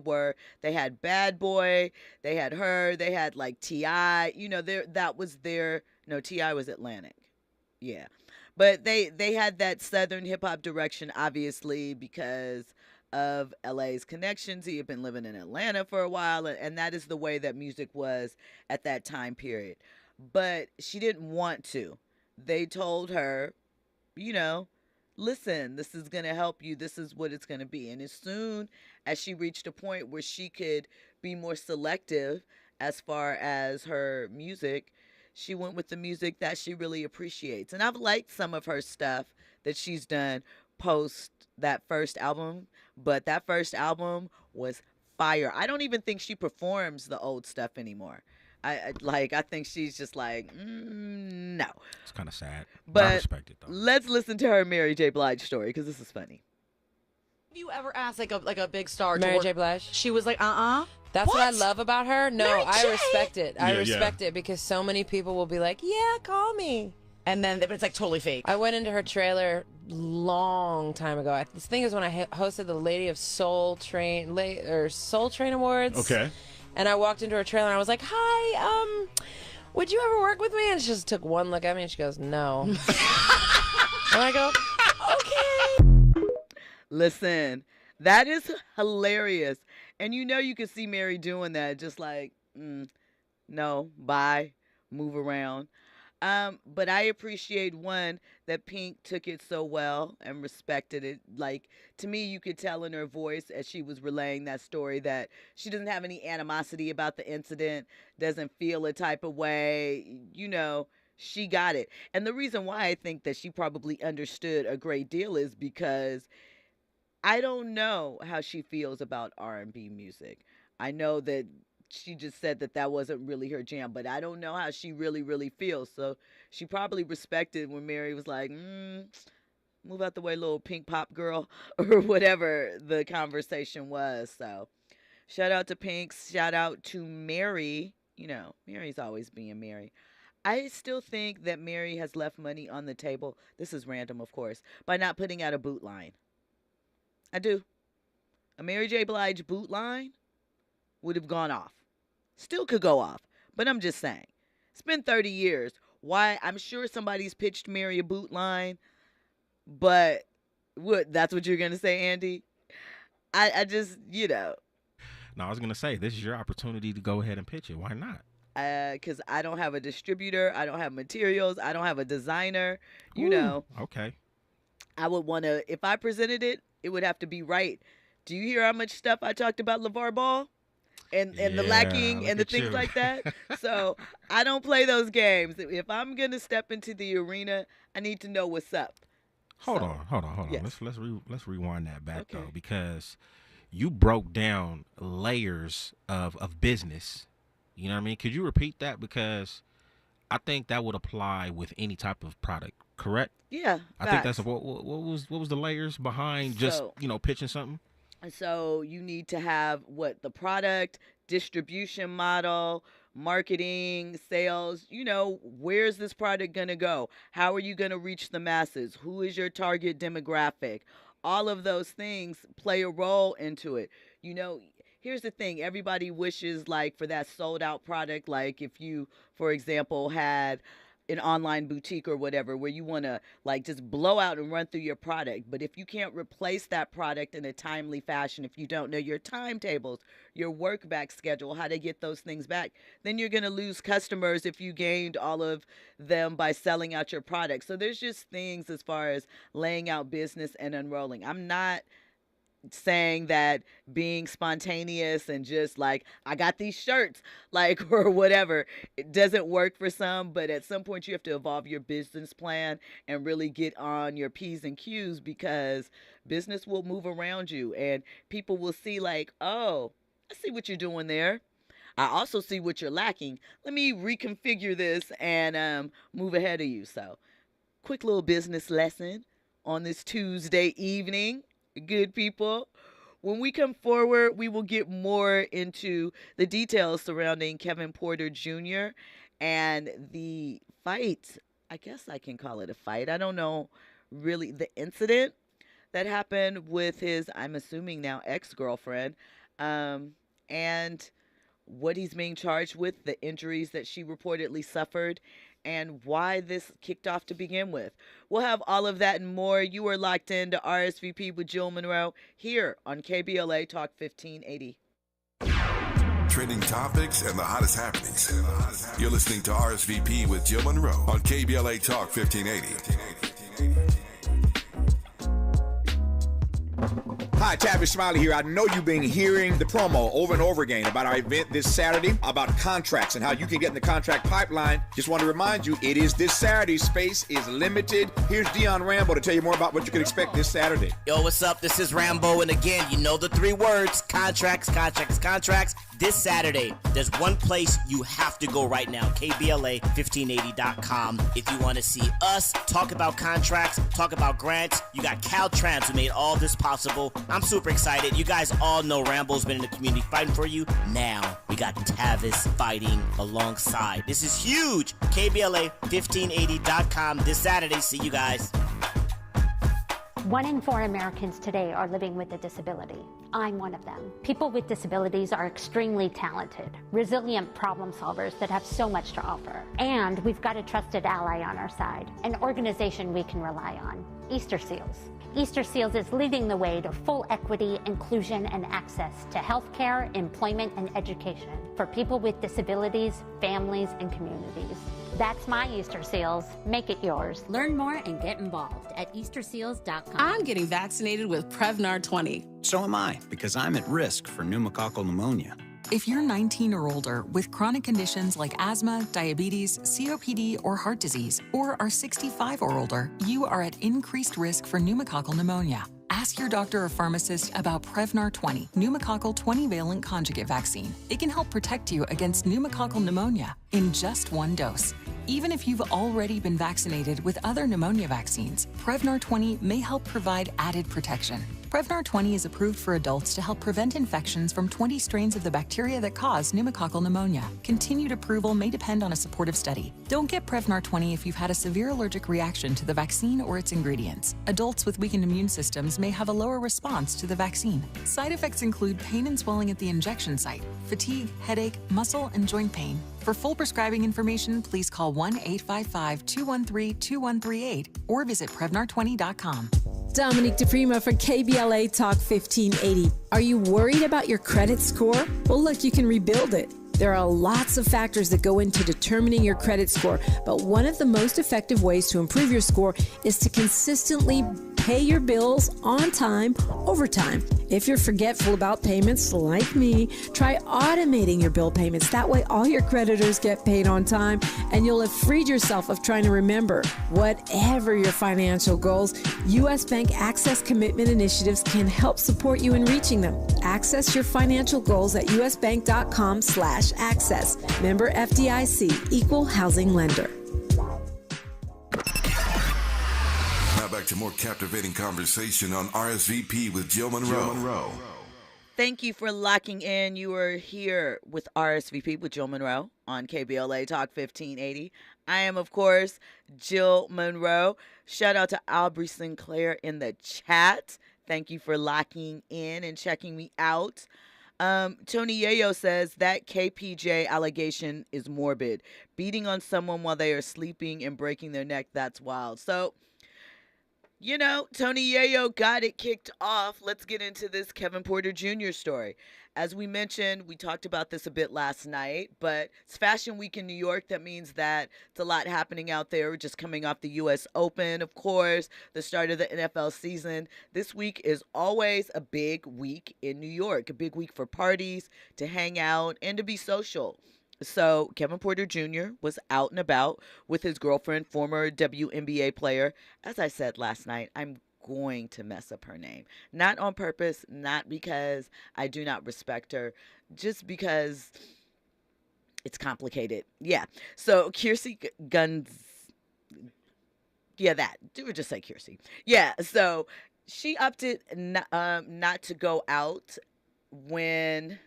had Bad Boy, they had her, they had T.I. That was T.I. was Atlantic. Yeah. But they had that Southern hip hop direction, obviously, because of LA's connections. He had been living in Atlanta for a while, and that is the way that music was at that time period. But she didn't want to. They told her, listen, this is going to help you. This is what it's going to be. And as soon as she reached a point where she could be more selective as far as her music, she went with the music that she really appreciates. And I've liked some of her stuff that she's done post that first album, but that first album was fire. I don't even think she performs the old stuff anymore. I think she's just no. It's kind of sad, but I respect it though. Let's listen to her Mary J. Blige story because this is funny. Have you ever asked a big star Mary to J. Blige? She was like, That's what I love about her. No, Mary I J. respect it. I Yeah, respect it because so many people will be like, yeah, call me. And then it's like totally fake. I went into her trailer long time ago. This thing is when I hosted the Lady of Soul Train Awards. Okay. And I walked into her trailer and I was like, hi, would you ever work with me? And she just took one look at me and she goes, no. And I go, okay. Listen, that is hilarious. And you can see Mary doing that, just like, no, bye, move around. But I appreciate, one, that Pink took it so well and respected it. Like, to me, you could tell in her voice as she was relaying that story that she doesn't have any animosity about the incident, doesn't feel a type of way, she got it. And the reason why I think that she probably understood a great deal is because I don't know how she feels about R&B music. I know that she just said that wasn't really her jam, but I don't know how she really feels. So she probably respected when Mary was like, move out the way, little pink pop girl, or whatever the conversation was. So shout out to Pink. Shout out to Mary. Mary's always being Mary. I still think that Mary has left money on the table. This is random, of course, by not putting out a boot line. I do. A Mary J. Blige boot line would have gone off. Still could go off, but I'm just saying. It's been 30 years. Why? I'm sure somebody's pitched Mary a boot line, but that's what you're going to say, Andy? I just, No, I was going to say, this is your opportunity to go ahead and pitch it. Why not? Because I don't have a distributor. I don't have materials. I don't have a designer. Okay. I would want to, if I presented it, it would have to be right. Do you hear how much stuff I talked about LeVar Ball? And the lacking and the things like that. So I don't play those games. If I'm going to step into the arena, I need to know what's up. Hold on. Yes. Let's rewind that back, though, because you broke down layers of business. You know what I mean? Could you repeat that? Because I think that would apply with any type of product, correct? Yeah. I think that's what was the layers behind just, pitching something? So you need to have the product, distribution model, marketing, sales, where's this product going to go? How are you going to reach the masses? Who is your target demographic? All of those things play a role into it. Here's the thing. Everybody wishes for that sold out product. Like if you, for example, had an online boutique or whatever where you want to just blow out and run through your product. But if you can't replace that product in a timely fashion, if you don't know your timetables, your work back schedule, how to get those things back, then you're going to lose customers if you gained all of them by selling out your product. So there's just things as far as laying out business and unrolling. I'm not saying that being spontaneous and just I got these shirts or whatever, it doesn't work for some, but at some point you have to evolve your business plan and really get on your P's and Q's, because business will move around you and people will see oh, I see what you're doing there. I also see what you're lacking. Let me reconfigure this and move ahead of you. So quick little business lesson on this Tuesday evening. Good people. When we come forward, we will get more into the details surrounding Kevin Porter Jr. and the fight. I guess I can call it a fight. I don't know really the incident that happened with his, I'm assuming now, ex-girlfriend, and what he's being charged with, the injuries that she reportedly suffered, and why this kicked off to begin with. We'll have all of that and more. You are locked into RSVP with Jill Munroe here on KBLA Talk 1580. Trending topics and the hottest happenings. You're listening to RSVP with Jill Munroe on KBLA Talk 1580. Hi, Tavis Smiley here. I know you've been hearing the promo over and over again about our event this Saturday, about contracts and how you can get in the contract pipeline. Just want to remind you, it is this Saturday. Space is limited. Here's Dion Rambo to tell you more about what you can expect this Saturday. Yo, what's up? This is Rambo, and again, you know the three words: contracts, contracts, contracts. this Saturday, there's one place you have to go right now, KBLA1580.com. If you want to see us talk about contracts, talk about grants, you got Caltrans who made all this possible. I'm super excited. You guys all know Rambo's been in the community fighting for you. Now, we got Tavis fighting alongside. This is huge. KBLA1580.com this Saturday. See you guys. 1 in 4 Americans today are living with a disability. I'm one of them. People with disabilities are extremely talented, resilient problem solvers that have so much to offer. And we've got a trusted ally on our side, an organization we can rely on, Easter Seals. Easter Seals is leading the way to full equity, inclusion, and access to healthcare, employment, and education for people with disabilities, families, and communities. That's my Easter Seals. Make it yours. Learn more and get involved at easterseals.com. I'm getting vaccinated with Prevnar 20. So am I, because I'm at risk for pneumococcal pneumonia. If you're 19 or older with chronic conditions like asthma, diabetes, COPD, or heart disease, or are 65 or older, you are at increased risk for pneumococcal pneumonia. Ask your doctor or pharmacist about Prevnar 20, pneumococcal 20-valent conjugate vaccine. It can help protect you against pneumococcal pneumonia in just one dose. Even if you've already been vaccinated with other pneumonia vaccines, Prevnar 20 may help provide added protection. Prevnar 20 is approved for adults to help prevent infections from 20 strains of the bacteria that cause pneumococcal pneumonia. Continued approval may depend on a supportive study. Don't get Prevnar 20 if you've had a severe allergic reaction to the vaccine or its ingredients. Adults with weakened immune systems may have a lower response to the vaccine. Side effects include pain and swelling at the injection site, fatigue, headache, muscle, and joint pain. For full prescribing information, please call 1-855-213-2138 or visit Prevnar20.com. Dominique DePrima for KBLA Talk 1580. Are you worried about your credit score? Well, look, you can rebuild it. There are lots of factors that go into determining your credit score, but one of the most effective ways to improve your score is to consistently pay your bills on time, over time. If you're forgetful about payments like me, try automating your bill payments. That way all your creditors get paid on time and you'll have freed yourself of trying to remember. Whatever your financial goals, U.S. Bank Access Commitment Initiatives can help support you in reaching them. Access your financial goals at usbank.com/access. Member FDIC, Equal Housing Lender. Now back to more captivating conversation on RSVP with Jill Munroe. Thank you for locking in. You are here with RSVP with Jill Munroe on KBLA Talk 1580. I am, of course, Jill Munroe. Shout out to Aubrey Sinclair in the chat. Thank you for locking in and checking me out. Tony Yayo says that KPJ allegation is morbid. Beating on someone while they are sleeping and breaking their neck, that's wild. So, you know, Tony Yayo got it kicked off. Let's get into this Kevin Porter Jr. story. As we mentioned, we talked about this a bit last night, but it's Fashion Week in New York. That means that it's a lot happening out there. We're just coming off the U.S. Open, of course, the start of the NFL season. This week is always a big week in New York, a big week for parties, to hang out, and to be social. So Kevin Porter Jr. was out and about with his girlfriend, former WNBA player. As I said last night, I'm going to mess up her name. Not on purpose, not because I do not respect her, just because it's complicated. Yeah. So Kiersey Guns. Yeah, that. Do we just say Kiersey? Yeah. So she opted not to go out when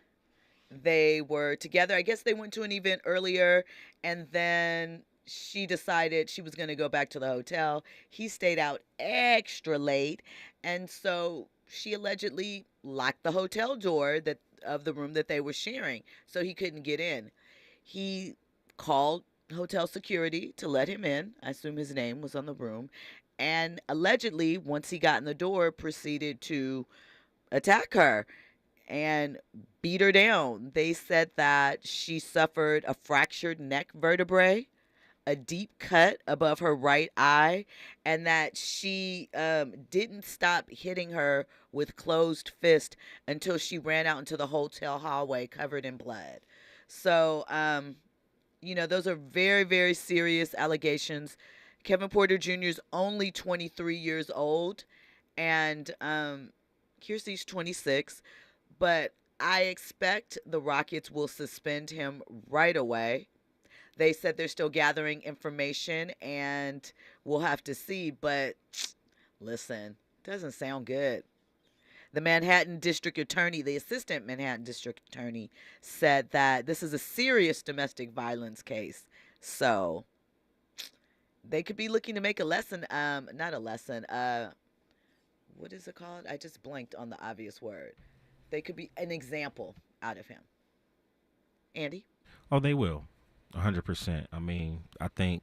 they were together. I guess they went to an event earlier, and then she decided she was going to go back to the hotel. He stayed out extra late, and so she allegedly locked the hotel door of the room that they were sharing, so he couldn't get in. He called hotel security to let him in. I assume his name was on the room, and allegedly, once he got in the door, proceeded to attack her and beat her down. They said that she suffered a fractured neck vertebrae, a deep cut above her right eye, and that she didn't stop hitting her with closed fist until she ran out into the hotel hallway covered in blood. So, those are very, very serious allegations. Kevin Porter Jr. is only 23 years old, and Kiersey's 26. But I expect the Rockets will suspend him right away. They said they're still gathering information and we'll have to see. But listen, doesn't sound good. The Manhattan District Attorney, the Assistant Manhattan District Attorney, said that this is a serious domestic violence case. So they could be looking to make a lesson, not a lesson, what is it called? I just blanked on the obvious word. They could be an example out of him. Andy? Oh, they will. 100%. I mean, I think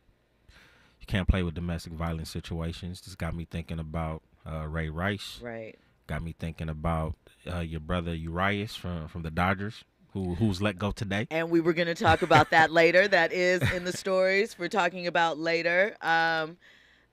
you can't play with domestic violence situations. This got me thinking about Ray Rice. Right. Got me thinking about your brother Urias from the Dodgers, who's let go today. And we were going to talk about that later. That is in the stories we're talking about later.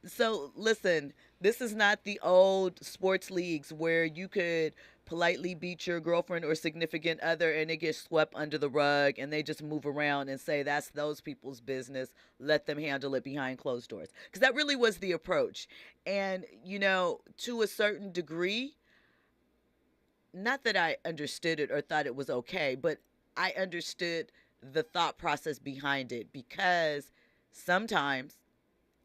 So listen, this is not the old sports leagues where you could politely beat your girlfriend or significant other and it gets swept under the rug and they just move around and say that's those people's business. Let them handle it behind closed doors. Because that really was the approach. And, you know, to a certain degree, not that I understood it or thought it was okay, but I understood the thought process behind it because sometimes,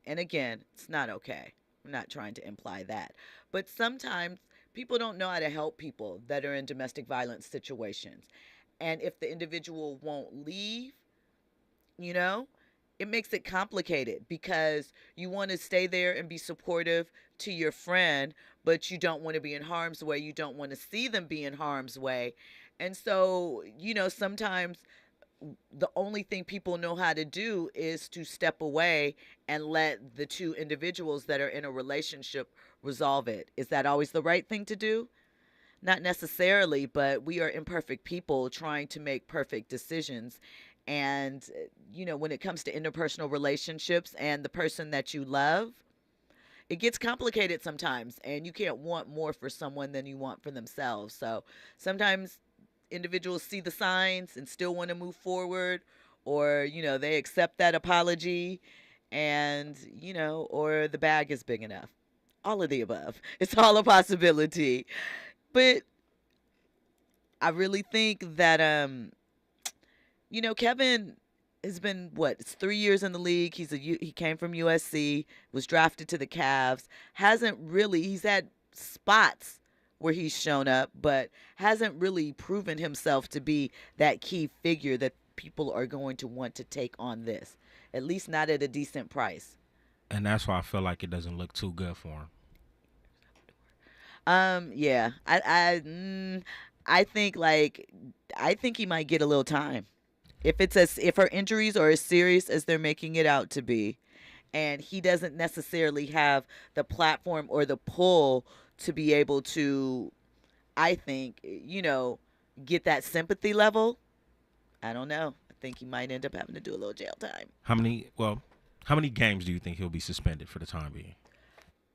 and again, it's not okay. I'm not trying to imply that. But sometimes people don't know how to help people that are in domestic violence situations. And if the individual won't leave, you know, it makes it complicated because you want to stay there and be supportive to your friend, but you don't want to be in harm's way. You don't want to see them be in harm's way. And so, you know, sometimes the only thing people know how to do is to step away and let the two individuals that are in a relationship resolve it. Is that always the right thing to do? Not necessarily, but we are imperfect people trying to make perfect decisions. And, you know, when it comes to interpersonal relationships and the person that you love, it gets complicated sometimes. And you can't want more for someone than you want for themselves. So sometimes individuals see the signs and still want to move forward, or, you know, they accept that apology and, you know, or the bag is big enough. All of the above. It's all a possibility. But I really think that, you know, Kevin has been, it's 3 years in the league. He came from USC, was drafted to the Cavs. He's had spots where he's shown up, but hasn't really proven himself to be that key figure that people are going to want to take on this, at least not at a decent price. And that's why I feel like it doesn't look too good for him. Yeah, I think he might get a little time. If her injuries are as serious as they're making it out to be, and he doesn't necessarily have the platform or the pull to be able to, I think, you know, get that sympathy level, I don't know. I think he might end up having to do a little jail time. How many games do you think he'll be suspended for the time being?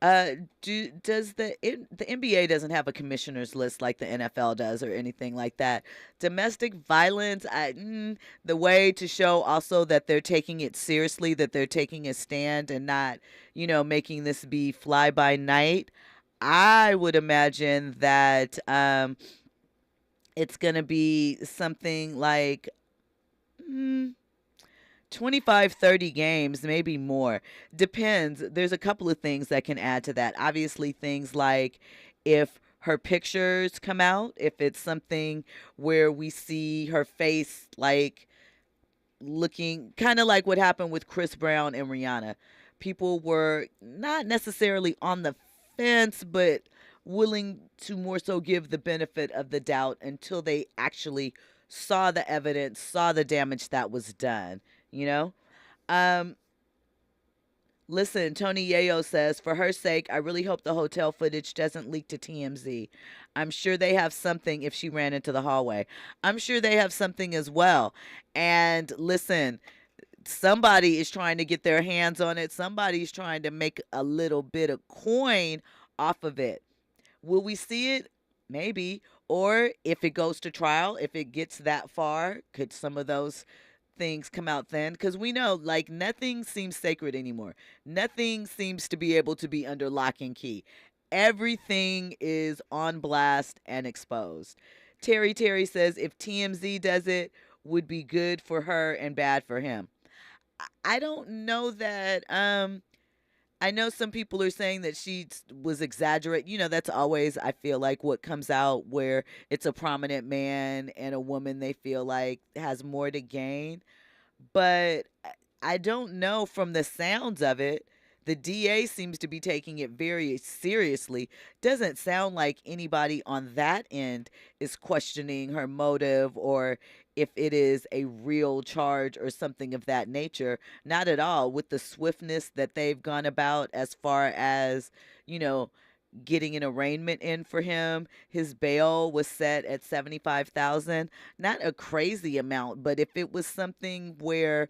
Does the NBA doesn't have a commissioner's list like the NFL does or anything like that. Domestic violence, the way to show also that they're taking it seriously, that they're taking a stand and not, you know, making this be fly by night. I would imagine that it's going to be something like 25, 30 games, maybe more. Depends. There's a couple of things that can add to that. Obviously, things like if her pictures come out, if it's something where we see her face like looking kind of like what happened with Chris Brown and Rihanna. People were not necessarily on the fence, but willing to more so give the benefit of the doubt until they actually saw the evidence, saw the damage that was done, you know? Listen, Tony Yayo says, for her sake, I really hope the hotel footage doesn't leak to TMZ. I'm sure they have something if she ran into the hallway. I'm sure they have something as well. And listen, somebody is trying to get their hands on it. Somebody's trying to make a little bit of coin off of it. Will we see it? Maybe. Or if it goes to trial, if it gets that far, could some of those things come out then? Because we know, like, nothing seems sacred anymore. Nothing seems to be able to be under lock and key. Everything is on blast and exposed. Terry says if TMZ does it, would be good for her and bad for him. I don't know that. I know some people are saying that she was exaggerating. That's always, I feel like, what comes out where it's a prominent man and a woman they feel like has more to gain. But I don't know from the sounds of it. The DA seems to be taking it very seriously. Doesn't sound like anybody on that end is questioning her motive or if it is a real charge or something of that nature. Not at all. With the swiftness that they've gone about as far as, getting an arraignment in for him. His bail was set at $75,000. Not a crazy amount, but if it was something where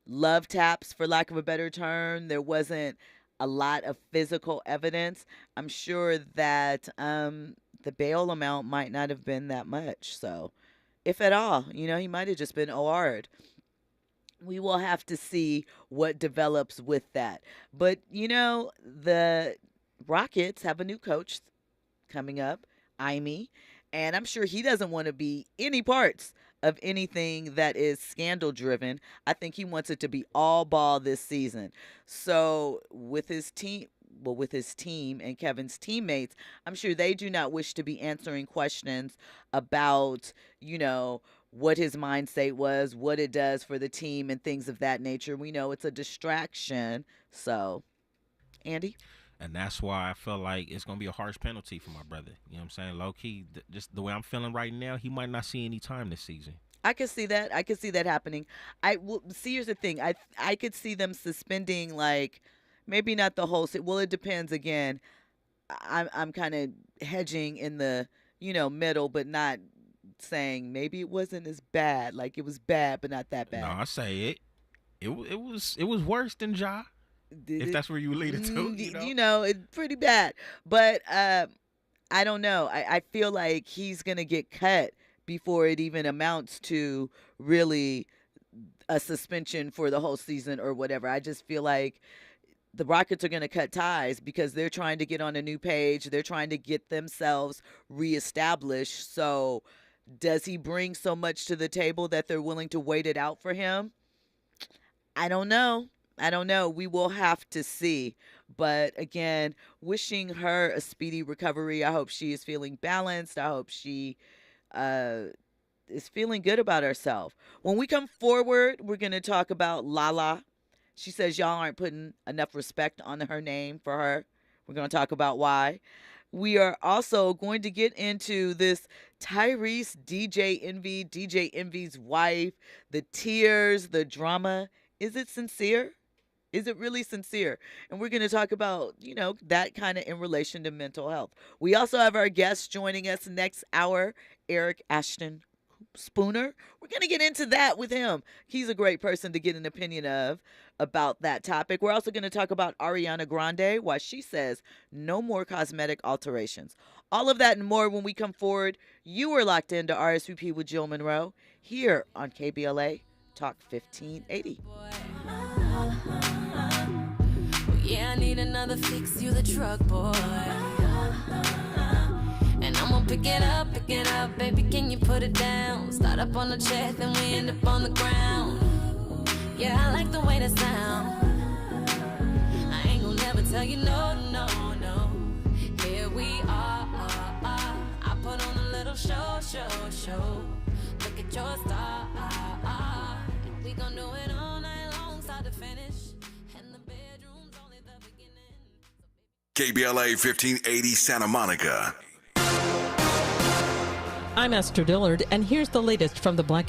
love taps, for lack of a better term, there wasn't a lot of physical evidence, I'm sure that the bail amount might not have been that much. So, if at all, he might have just been OR'd. We will have to see what develops with that. But, the Rockets have a new coach coming up, Ime, and I'm sure he doesn't want to be any parts of anything that is scandal driven. I think he wants it to be all ball this season. So with his team and Kevin's teammates, I'm sure they do not wish to be answering questions about, what his mind state was, what it does for the team and things of that nature. We know it's a distraction. So, Andy? And that's why I feel like it's going to be a harsh penalty for my brother. You know what I'm saying? Low-key, just the way I'm feeling right now, he might not see any time this season. I could see that. I could see that happening. Here's the thing. I could see them suspending, like, maybe not the whole – well, it depends again. I'm kind of hedging in the, middle, but not saying maybe it wasn't as bad. Like, it was bad, but not that bad. No, I say it. It was worse than Ja. If that's where you lead it to, it's pretty bad. But I don't know. I feel like he's going to get cut before it even amounts to really a suspension for the whole season or whatever. I just feel like the Rockets are going to cut ties because they're trying to get on a new page. They're trying to get themselves reestablished. So does he bring so much to the table that they're willing to wait it out for him? I don't know. We will have to see. But again, wishing her a speedy recovery. I hope she is feeling balanced. I hope she is feeling good about herself. When we come forward, we're going to talk about Lala. She says y'all aren't putting enough respect on her name for her. We're going to talk about why. We are also going to get into this Tyrese DJ Envy's wife, the tears, the drama. Is it sincere? Is it really sincere? And we're going to talk about, that kind of in relation to mental health. We also have our guest joining us next hour, Eric Ashton Spooner. We're going to get into that with him. He's a great person to get an opinion of about that topic. We're also going to talk about Ariana Grande, why she says no more cosmetic alterations. All of that and more when we come forward. You are locked into RSVP with Jill Munroe here on KBLA Talk 1580. Yeah, I need another fix, you the truck boy. And I'm gonna pick it up, baby, can you put it down? Start up on the chest, then we end up on the ground. Yeah, I like the way that sound. I ain't gonna never tell you no. Here we are, I put on a little show. Look at your star, we gon' do it all night long, start to finish. KBLA 1580 Santa Monica. I'm Esther Dillard, and here's the latest from the Black